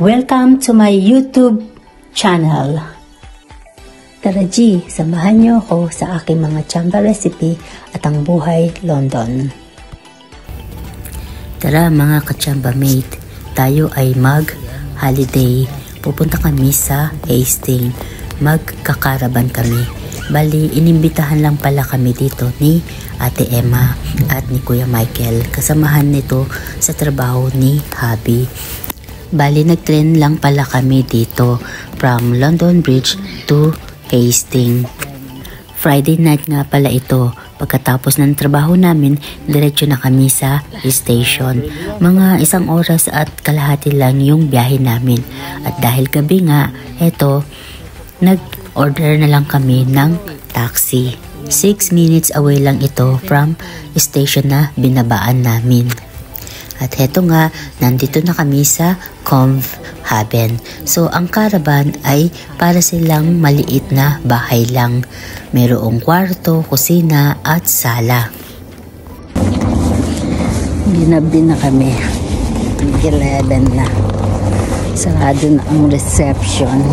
Welcome to my YouTube channel. Tara G, samahan niyo ako sa aking mga chamba recipe at ang buhay London. Tara mga kachamba mate, tayo ay mag-holiday. Pupunta kami sa Hastings. Magkakaraban kami. Bali, inimbitahan lang pala kami dito ni Ate Emma at ni Kuya Michael. Kasamahan nito sa trabaho ni Habi. Bali, nag-train lang pala kami dito from London Bridge to Hastings. Friday night nga pala ito. Pagkatapos ng trabaho namin, diretso na kami sa station. Mga 1 oras at kalahati lang yung biyahe namin. At dahil gabi nga, eto, nag-order na lang kami ng taxi. 6 minutes away lang ito from station na binabaan namin. At heto nga, nandito na kami sa Cobhaven. So, ang caravan ay para silang maliit na bahay lang. Mayroong kwarto, kusina, at sala. Ginabi na kami. 11 na. Sarado na ang reception.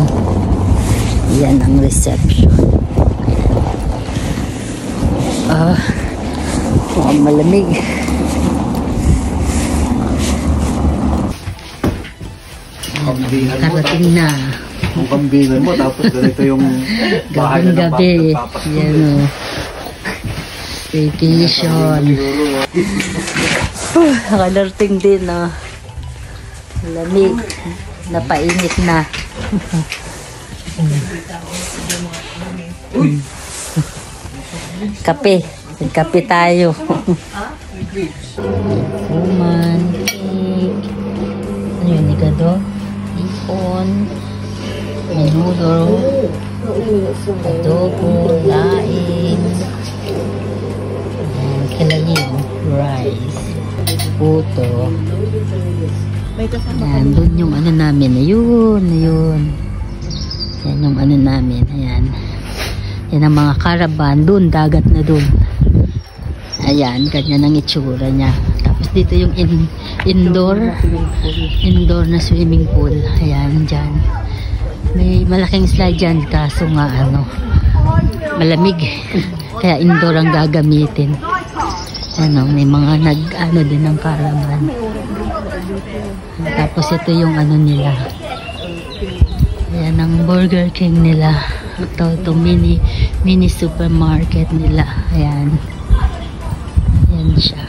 Yan ang reception. Malamig. Karating na. Ang kambingan mo, tapos ganito yung bahay na gabi. Yan o. Vacation. Nakalarting din o. Lamig. Napainit na. Kape. Kape tayo. Kuman. Cake. Ano yun, igado? Ipon. Menudo. Adobo. Laing. Kilayin. Rice. Puto. Ayan, dun yung ano namin. Ayun, ayun. Yan yung ano namin. Ayan. Yan ang mga caravan. Dun, dagat na dun. Ayan, ganyan ang itsura niya. Tapos dito yung indoor na swimming pool. Ayan, dyan. May malaking slide dyan. Kaso nga, malamig. Kaya indoor ang gagamitin. May mga nag-ano din ng caravan. Tapos ito yung nila. Ayan ang Burger King nila. Ito mini supermarket nila. Ayan. Ayan siya.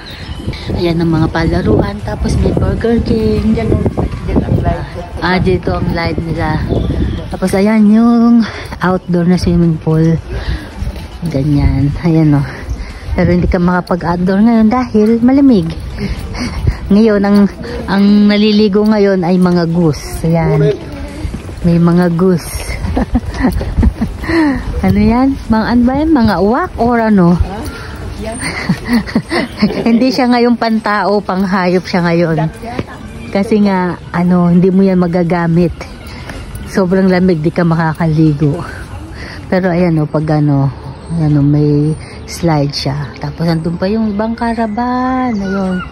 Ayan ang mga palaruan. Tapos may Burger King. Dito ang light nila. Tapos ayan yung outdoor na swimming pool. Ganyan. Ayan o. Pero hindi ka makapag-outdoor ngayon dahil malamig. Ngayon, ang naliligo ngayon ay mga goose. Ayan. May mga goose. Ano yan? Ano ba yan? Mga uwak or ano? Hindi siya ngayon pantao, panghayop siya ngayon. Kasi nga, hindi mo yan magagamit. Sobrang lamig, di ka makakaligo. Pero ayan pag may slide siya. Tapos andun pa yung ibang caravan. Ayun.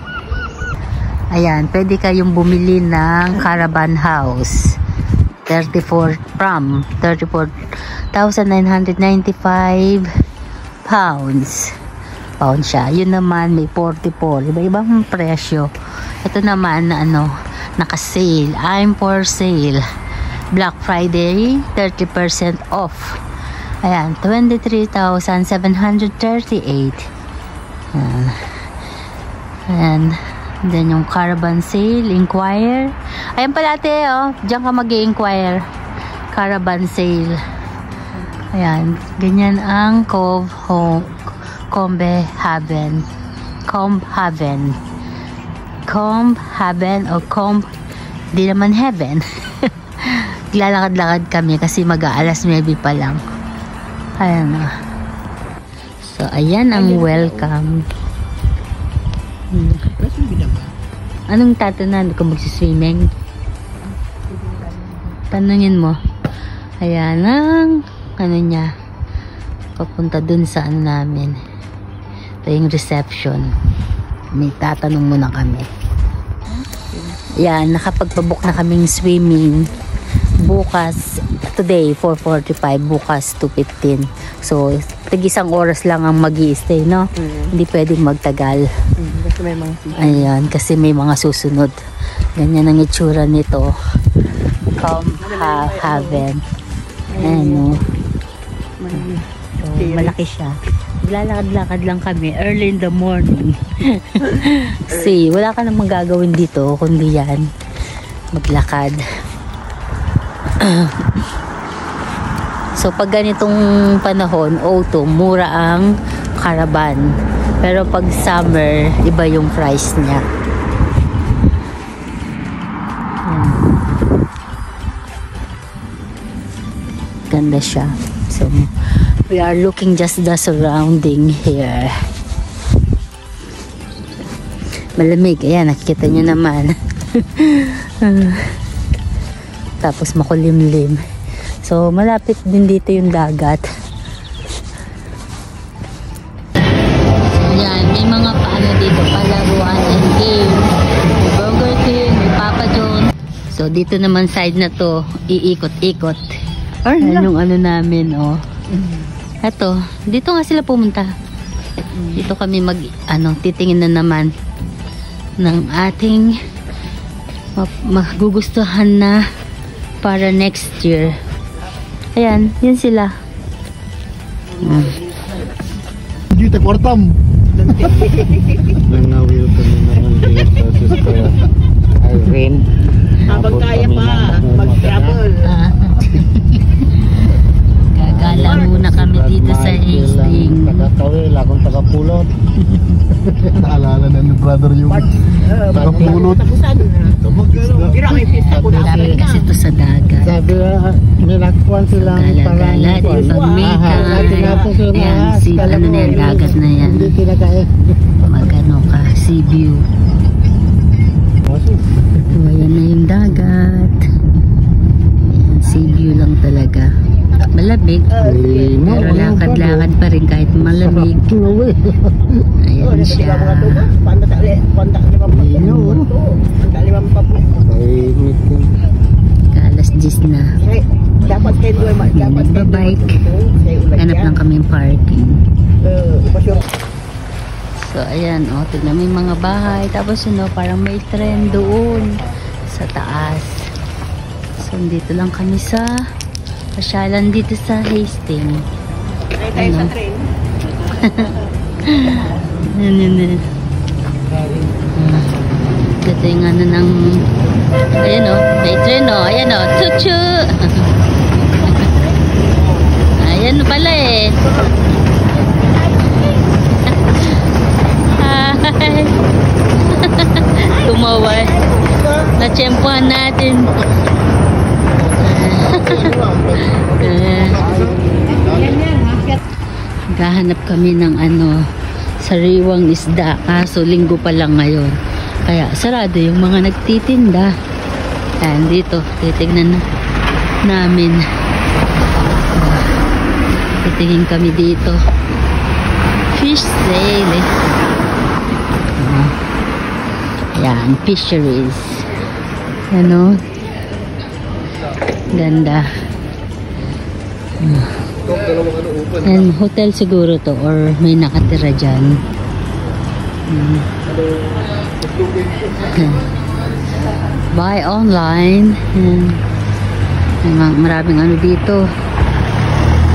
Ayan, pwede kayong bumili ng caravan house. 34,995 pounds. Pound siya. Yun naman may 44. Iba-ibang presyo. Ito naman na naka-sale. I'm for sale. Black Friday, 30% off. Ayan, 23,738. Ayan. Then yung caravan sale, inquire. Ayan pala ate, diyan ka mag-i-inquire. Caravan sale. Ayan, ganyan ang Cobhaven. Di naman heaven. Lalakad-lakad kami kasi mag-aalas 9 pa lang. Ayan na. So, ayan ang welcome. Anong tatanan kung magsiswimming? Tanungin mo. Ayan ang niya. Papunta dun sa namin. Ito yung reception. May tatanong muna kami. Yan, nakapagpabook na kaming swimming. Bukas, today 4:45, bukas 2:15. So, tig-isang oras lang ang mag-i-stay, no? Hindi pwedeng magtagal. Kasi may mga Ayan, kasi may mga susunod. Ganyan ang itsura nito. Come Haven. Ayan, no? So, malaki siya. Lalakad-lakad lang kami early in the morning. See, wala ka namang gagawin dito kundi yan. Maglakad. So, pag ganitong panahon, autumn, mura ang caravan. Pero pag summer, iba yung price niya. Yan. Ganda siya. So, we are looking just the surrounding here. Malamig. Ayan, nakikita nyo naman. Tapos makulimlim. So, malapit din dito yung dagat. Ayan, may mga paano dito, palaruan and game. May Burger King, may Papa John. So, dito naman side na to, iikot-ikot. Ayan yung ano namin, oh. Eto, dito nga sila pumunta. Dito kami titingin na naman ng ating magugustuhan na para next year. Ayan, yun sila. Dito kwartam. Nangawil kami naman dito sa Irene. habang kaya pa mag-travel. Gagala muna kami dito sa Hastings. Taga-tawil, akong taga-pulot. Naalala na ni brother yung taga-pulot. Pero may pista ko na. Malapit kasi ito sa dagat. Sabi nilakpuan sila. Gala-gala din pag-makeup. Ayan, ano na yan, dagat na yan. Mag-ano ka, sea view. So, ayan na yung dagat. Ayan, sea view lang talaga. Malamig. Pero lakad-lakad pa rin kahit malamig. Ayan siya. Kalas 10 na. Ayan, nagbabike. Hanap lang kami yung parking. So, ayan, oh, tignan mo yung mga bahay. Tapos, parang may tren doon sa taas. So, dito lang kami sa pasyalan dito sa Hastings. Try tayo sa train. Yun. Ito yung ano ng ayan o, may tren o, ayan o, chuchu. Ayan pala eh. Hi. Tumawa. Natsyempohan natin. Gahanap kami ng sariwang isda, kaso linggo pa lang ngayon, kaya sarado yung mga nagtitinda. Ayan, dito titignan namin. Titingin kami dito. Fish sale eh. Ayan, fisheries. Ganda. And hotel siguro to or may nakatira dyan. Buy online. Maraming dito.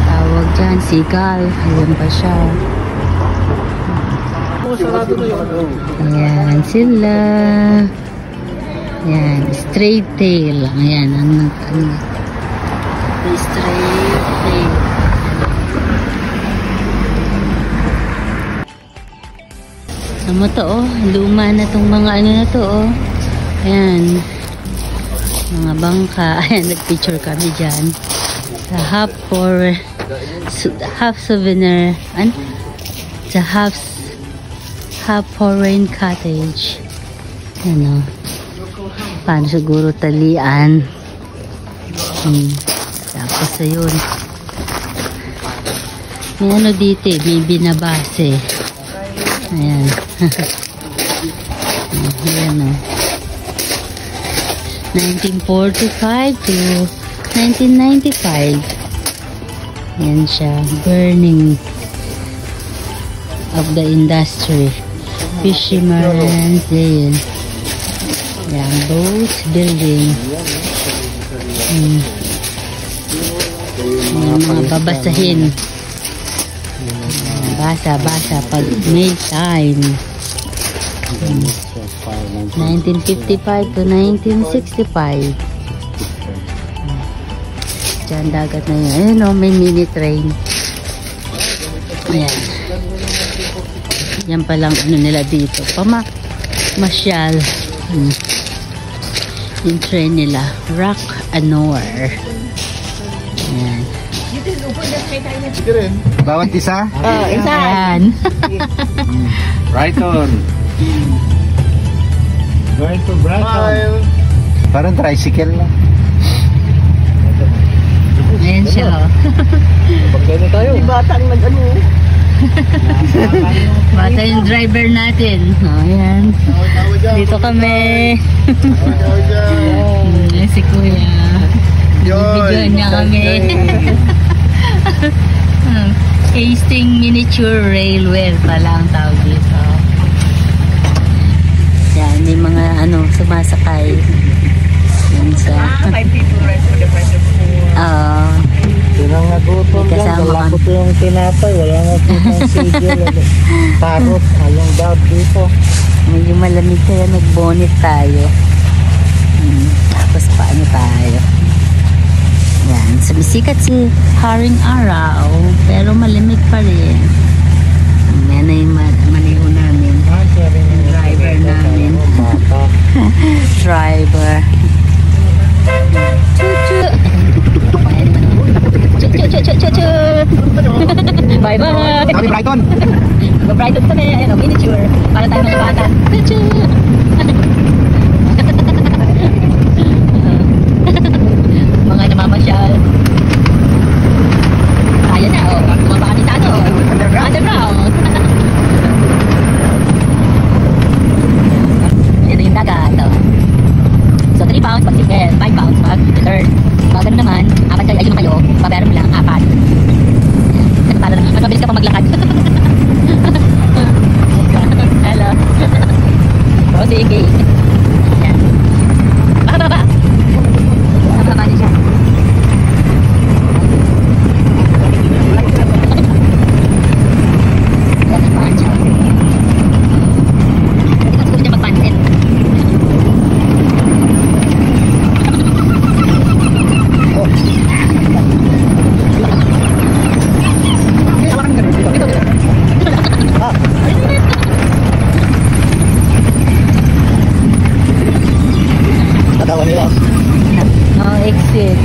Tawag dyan, sigal. Ayan pa siya. Ayan sila. Ayan, straight tail. Ayan, straight tail. Ano to, oh? Luma na tong mga na to, oh. Ayan. Mga bangka. Ayan, nagpicture kami dyan. Sa half souvenir. Sa half foreign cottage. Ayan, oh. Paano siguro talian. Tapos ayun. May dito eh. May binabase. Ayan. Ayan o. 1945 to 1995. Yan siya, burning of the industry. Fisherman's Day. Yan, boats building. Yung mga babasahin. Basa pag May time. 1955 to 1965. Diyan dagat na yun. Ayun o, may mini train. Ayan. Yan palang ano nila dito. Masyal. Yung train nila. Rock Anor. Ayan. Bawat isa? Isa. Ayan. Right on. Going to Brighton. Parang tricycle lang. Ayan siya o. Pagkano tayo? Di batang nag-ano. Bata yung driver natin. Ayan. Dito kami. Ayan si Kuya. Bibidyoan niya kami. Hasting Miniature Railway pala ang tawag dito. Yan, may mga ano, sumasakay. Yan siya. 5 people rest for the price of 4. Sinang nagutom May lang. kasama Wala ka. ko po yung tinapay. Wala nga po yung schedule. Parot. Alang dab dito. Medyo malamig kaya nag-bonnet tayo. Tapos paano tayo? Yan, sumisikat si Haring Araw, pero malamig pa rin. Yan na yung maniho namin. Driver namin. Driver. Chu-chu! Bye-bye! Kami Brighton. Brighton kami, ayun o, miniature. Para tayo mga bata. Chu-chu! Mga namamasyal. Ayan na, o. Mga bakalitado. Underground. Ayan na yung dagat, o. So, 3 pounds pag ticket, 5 pounds pag return. Pag ganun naman, apat kayo, ayun naman kayo, pabayaran mo lang, 4. Para mas mabilis ka pa maglakad. Hello. O, sige. Ayan. Baka. Baka din siya. Ayan, baka siya. Ito gusto niya magpansin. No exit.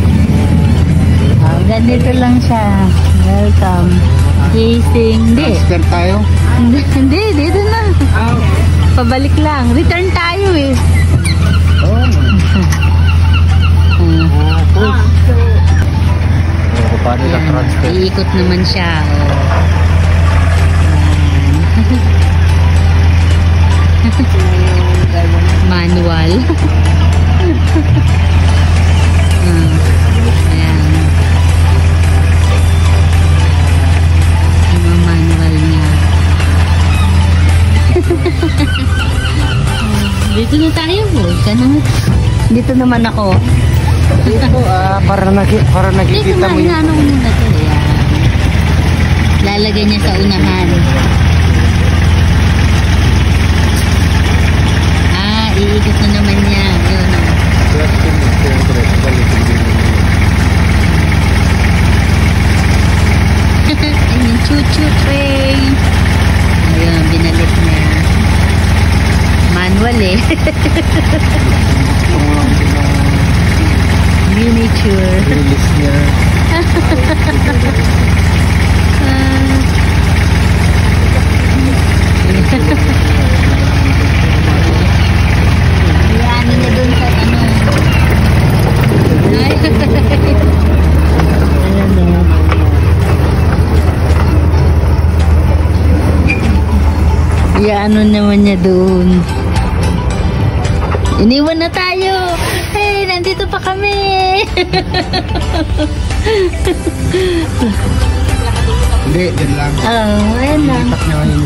Ganito lang siya. Welcome. Hasting. Hindi. Transfer tayo. Hindi, dito na. Pabalik lang. Return tayo eh. Paano lang transfer? Iikot naman siya. Manual. Ayan. Yung manual niya. Dito na tayo po. Dito naman ako. Dito para Dito nakikita na, mo yung... inaano ko muna ito. Ayan. Lalagay niya sa unahan. Iikot na naman niya. Yun. Ayun, choo-choo train. Ayun, binalik niya. Manual eh. Miniature. Release niya. Ano niya dun sa ano. Ay. Ayan o. Ano naman niya doon. Iniwan na tayo. Hey, nandito pa kami. Hindi, dyan lang. Ayan lang. Tak nyo yung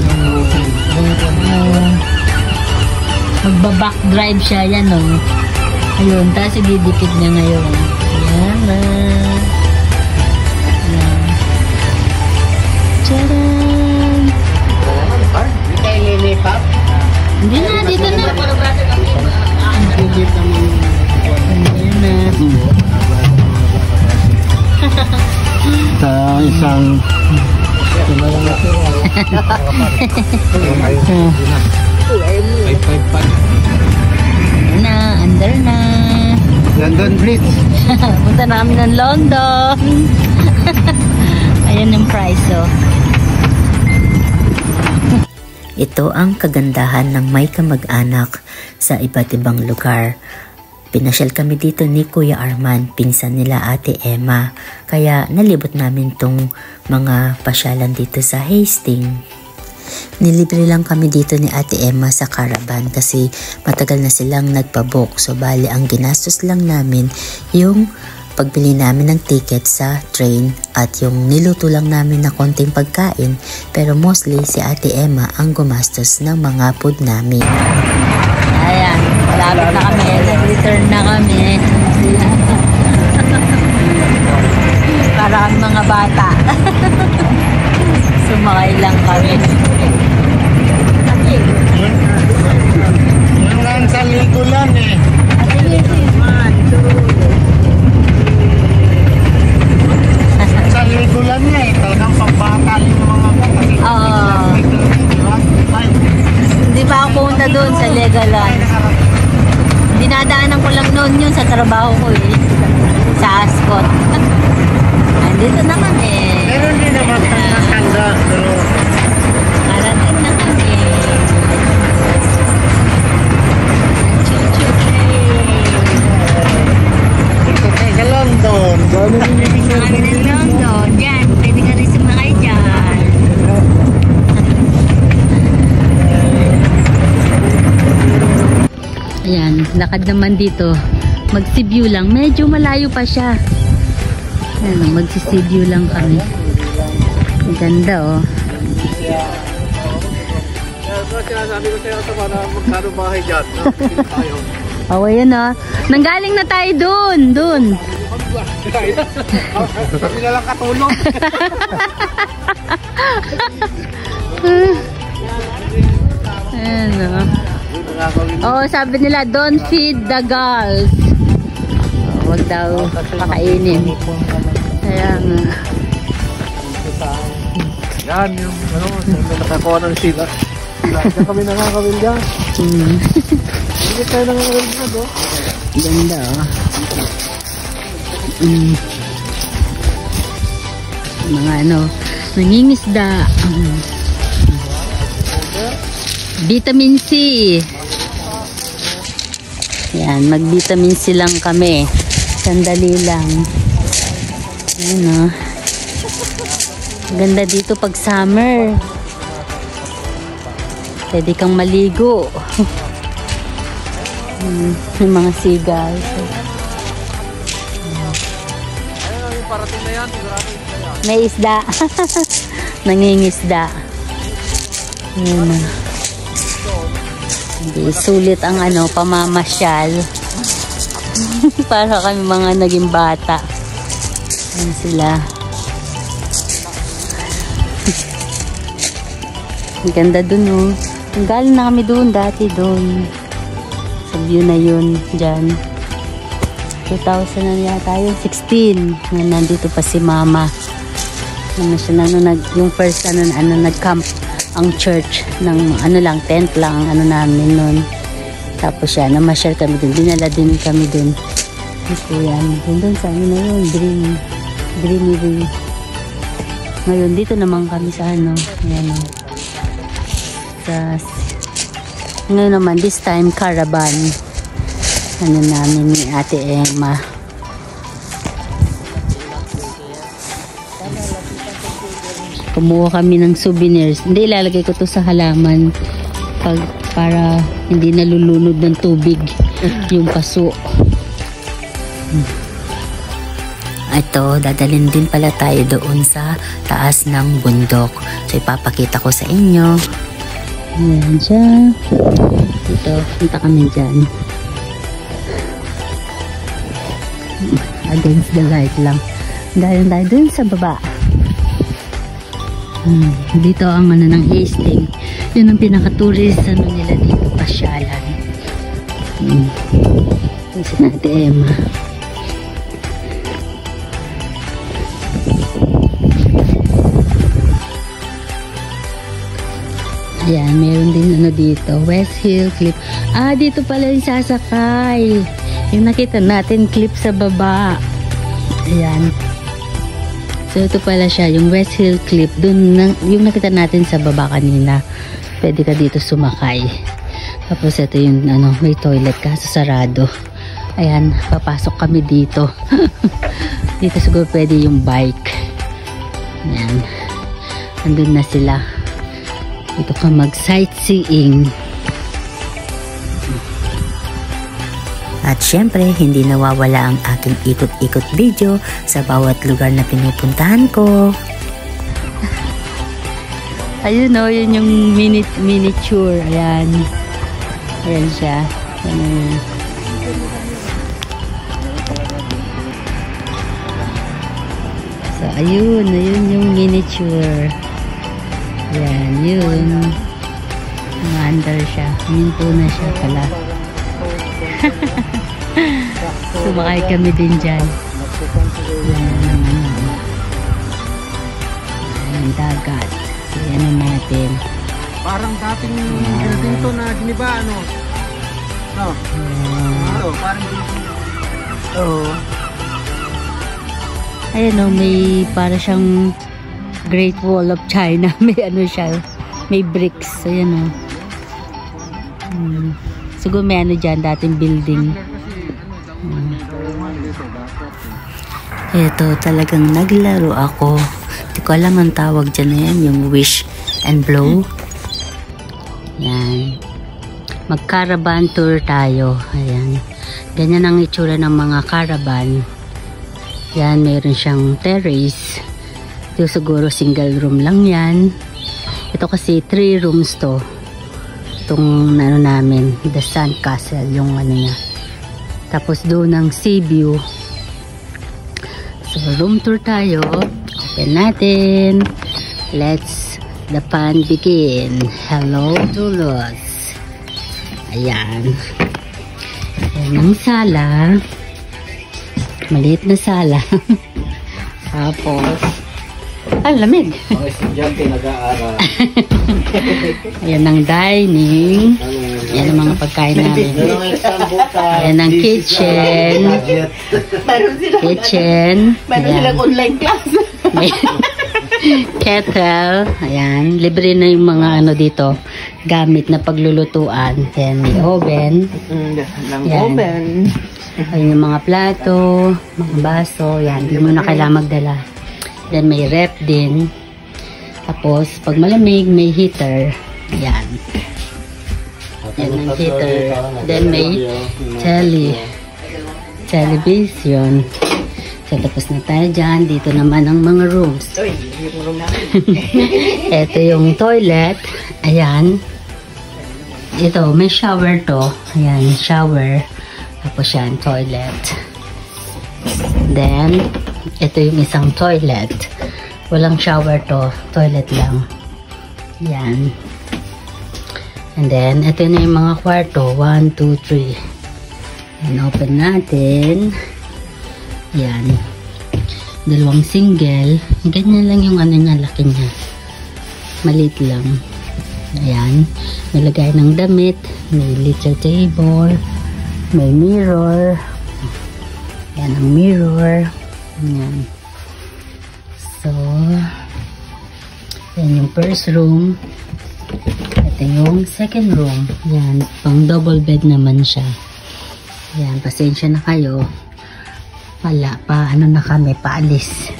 Magba-back drive siya. Yan o. Ayun, tapos ididikit niya ngayon. Ayan na. Ayan. Tcharam! Hindi kayo lilipat? Hindi na, dito na. Ayan na. Sa isang Ayan na, under na. London Bridge. Punta na kami ng London. Ayan yung price, oh. Ito ang kagandahan ng may kamag-anak sa iba't ibang lugar. Pinasyal kami dito ni Kuya Arman, pinsan nila Ate Emma. Kaya nalibot namin tong mga pasyalan dito sa Hastings. Nilibre lang kami dito ni Ate Emma sa caravan kasi matagal na silang nagpabook. So bali ang ginastos lang namin yung pagbili namin ng ticket sa train at yung niluto lang namin na konting pagkain. Pero mostly si Ate Emma ang gumastos ng mga food namin. Ayan, malapit na kami. Nag-return na kami. Para kami mga bata. Sumakay lang kami. Hanggang sa linggo lang eh. Sa linggo lang niya eh. Talagang pagbakal yung mga kasi. Oo. Hindi pa ako pumunta doon sa Legoland. Dinadaanan ko lang noon yun sa trabaho ko eh. Sa Ascot. Andito na kami. Pero hindi naman tanda. Pero Arating na kami. ito kayo sa London. Kami ng London. Diyan, pwede ka rin sumakay dyan. Ayan, lakad naman dito. Mag-Cebu lang. Medyo malayo pa siya. Ayan, mag-Cebu lang kami. Ang ganda oh. Sinasabi ko sa'yo para magkano bahay dyan. Tayo. Oh, ayan oh. Nanggaling na tayo dun. Sabi na lang katulong. Ayan oh. Oh, sabi nila, don't feed the girls. Oh, wag daw pakainin. Kaya nga. Yan yung ano, nakakuha ng sila. Diyan kami nakakawin dyan. Hindi tayo nakakawin dyan oh. Ganda oh. Mga ano, nangingisda. Vitamin C. Yan, mag-vitamin C lang kami. Sandali lang. Ayan o. Ganda dito pag summer. Pwede kang maligo. May mga seagulls. May isda. Nangingisda. Ayan o. Hindi, sulit ang ano, pamamasyal. Para kami mga naging bata. Ayan sila. Ang ganda dun oh. Galing na kami dun dati dun. Sa view na yun, dyan. 2000 na yata yun, 16. Nandito pa si mama. Yung first nag-camp ang church ng ano lang, tent lang ang ano namin nun. Tapos siya, namasyal kami dun. Dinala din kami dun. Ito yan. Dun sa ano na yun, greenery. Ngayon, dito naman kami sa ano. Ayan o. Ngayon naman, this time, caravan. Ano namin ni Ate Emma. Kumuha kami ng souvenirs. Hindi, ilalagay ko to sa halaman para hindi nalulunod ng tubig. yung paso. Ito, dadalhin din pala tayo doon sa taas ng bundok. So, ipapakita ko sa inyo. Ayan siya. Dito, punta kami dyan. Against the light lang. Dahil tayo dun sa baba. Dito ang ano ng Hastings. Yun ang pinaka-tourist ano nila dito, pasyalan. Yung si Ate Emma. Ayan, meron din ano dito, West Hill Cliff. Ah, dito pala yung sasakay. Yung nakita natin cliff sa baba. Ayan. So, ito pala siya, yung West Hill Cliff. Dun, yung nakita natin sa baba kanina. Pwede ka dito sumakay. Tapos, ito yung, ano, may toilet kaso sarado. Ayan, papasok kami dito. Dito siguro pwede yung bike. Ayan. Andun na sila. Dito ka mag-sightseeing. At syempre, hindi nawawala ang aking ikot-ikot video sa bawat lugar na pinupuntahan ko. Ayun o, yun yung miniature. Ayan. Ayan siya. Ayan. So, ayun yung miniature. Ayan, yun. Umaandar siya. Huminto na siya pala. Sumakay kami din dyan. Ayan, ayan, dagat. So, yan natin. Parang dating dito na giniba, ano? No? Ano, parang dito. Oo. Ayan o, may para siyang Great Wall of China. May ano siya, may bricks. Ayan o. Siguro may ano dyan, dating building. Ito, talagang naglaro ako. Hindi ko alam ang tawag dyan na yan, yung wish and blow. Yan. Mag-caravan tour tayo. Ayan. Ganyan ang itsura ng mga caravan. Yan, meron siyang terrace. Ito siguro single room lang yan. Ito kasi 3 rooms to. Itong ano namin, the Sand Castle, yung ano niya. Tapos doon ang sea view. So room tour tayo. Open natin. Let's the fun begin. Hello Dulos. Ayan. Ayan ang sala. Maliit na sala. Tapos ang lamig. Mga estudyante nag-aaral. Ayan ang dining. Ayan ang mga pagkain namin. Ayan ang kitchen. Kitchen. Meron silang online class. May kettle. Ayan. Libre na yung mga ano dito. Gamit na paglulutuan. Ayan, may oven. Oven. Ayan yung mga plato, mga baso. Ayan, hindi mo na kailangan magdala. Then may rep din. Tapos pag malamig may heater. Yan. Yan ang heater. Then may television. So tapos na tayo dyan. Dito naman ang mga rooms. Ito yung toilet. Ayan. Ito may shower to. Ayan, shower. Tapos yan, toilet. Then ito yung isang toilet. Walang shower to. Toilet lang. Yan. And then, ito na yung mga kwarto. 1, 2, 3. And open natin. Yan. Dalawang single. Ganyan lang yung ano niya, laki niya. Maliit lang. Ayan. May lagay ng damit. May little table. May mirror. Yan ang mirror. Yan. So, yan yung first room. Ito yung second room. Yan, pang double bed naman siya. Yan, pasensya na kayo. Wala pa, ano na kami, paalis.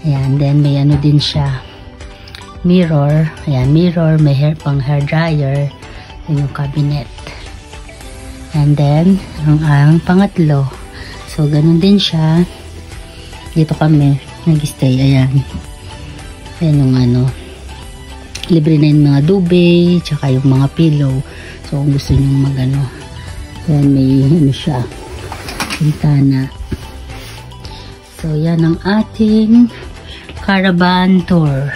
Yan, then may ano din siya. Mirror. Ayan, mirror, may hair, pang hair dryer. Yan yung cabinet. And then, ang pangatlo. So, ganun din siya. Dito kami nag-stay. Ayan. Ayan yung libre na yung mga duvet, tsaka yung mga pillow. So, kung gusto nyo ayan, may siya. Bintana. So, yan ang ating caravan tour.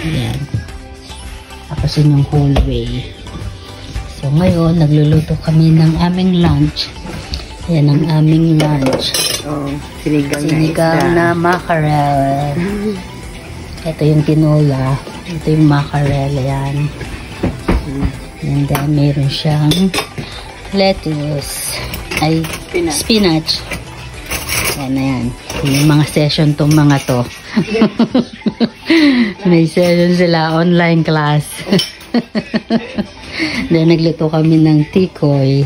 Ayan. Tapos yun yung hallway. So, ngayon, nagluluto kami ng aming lunch. Ayan ang aming lunch. Sinigang na mackerel. Ito yung tinola. Ito yung mackerel. Ayan. And then, mayroon siyang lettuce. Ay, spinach. Ayan, ayan. May mga session tong mga to. May session sila. Online class. Then, nagluto kami ng tikoy.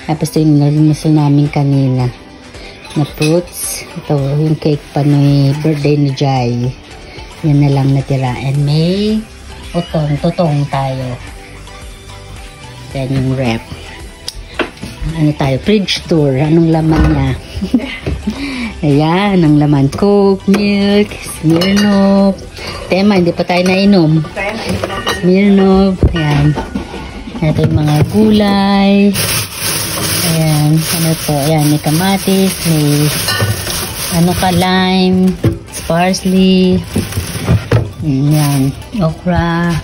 Tapos, yung nagmusol namin kanina na fruits. Ito, yung cake pa no birthday ni Jai. Yan na lang natira. And may tutong tayo. Yan yung rep. Tayo? Fridge tour. Anong laman niya? Ayan, ang laman. Coke, milk, Smirnoff. Tema, hindi pa tayo nainom. Smirnoff. Ayan. Ito yung mga gulay. Ayan. Ayan, may kamatis, may lime, parsley. Ayan, okra.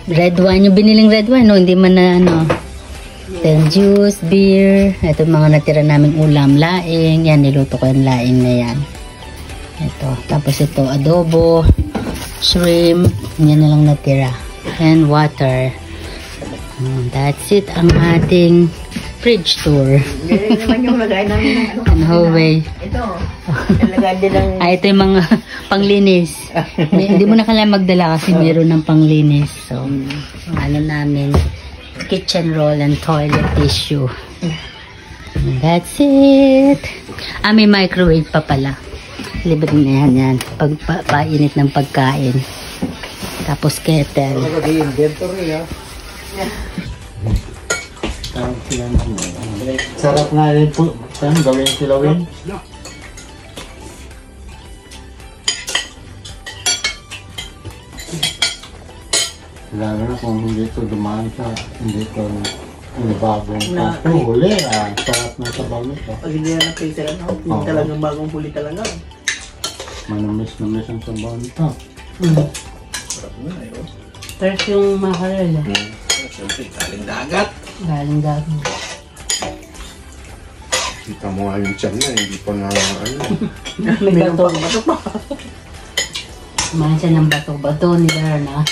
Red wine. Yung biniling red wine, no? Hindi man na Then juice, beer. Ito yung mga natira naming ulam. Laing. Yan, niluto ko yung laing na yan. Ito. Tapos ito, adobo, shrimp. Yan na lang natira. And water. That's it ang ating fridge tour. Ganyan naman yung lagay namin ng And hallway. Ito. Nalagay din ng... Ito yung mga panglinis. Hindi mo na kailangan magdala kasi meron ng panglinis. So, namin, kitchen roll and toilet tissue. And that's it. May microwave pa pala. Libre na yan. Pagpainit ng pagkain. Tapos kettle. Sarap nga rin po. Saan gawin kilawin? Lalo na kung hindi ito dumaan sa hindi ito bagong huli. Sarap na sa bagong ito. Pag hindi na nakita lang ako, hindi talagang bagong huli talaga. Manamis ang sabaw nito. Sarap na yun. First yung mackerel. Siyempre, galing dagat. Galing dagat. Kita mo nga yung tiyan na, hindi pa na May bato. Bato pa. Kumain siya ng bato-bato ni Darna.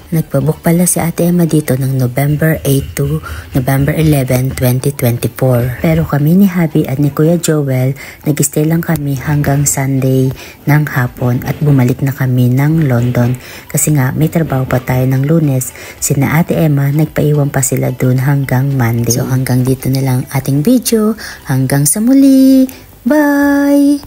Nagpabook pala si Ate Emma dito ng November 8 to November 11, 2024. Pero kami ni Habi at ni Kuya Joel, nag-stay lang kami hanggang Sunday ng hapon at bumalik na kami ng London. Kasi nga may trabaho pa tayo ng Lunes. Sina Ate Emma, nagpaiwan pa sila dun hanggang Monday. So hanggang dito na lang ating video. Hanggang sa muli. Bye!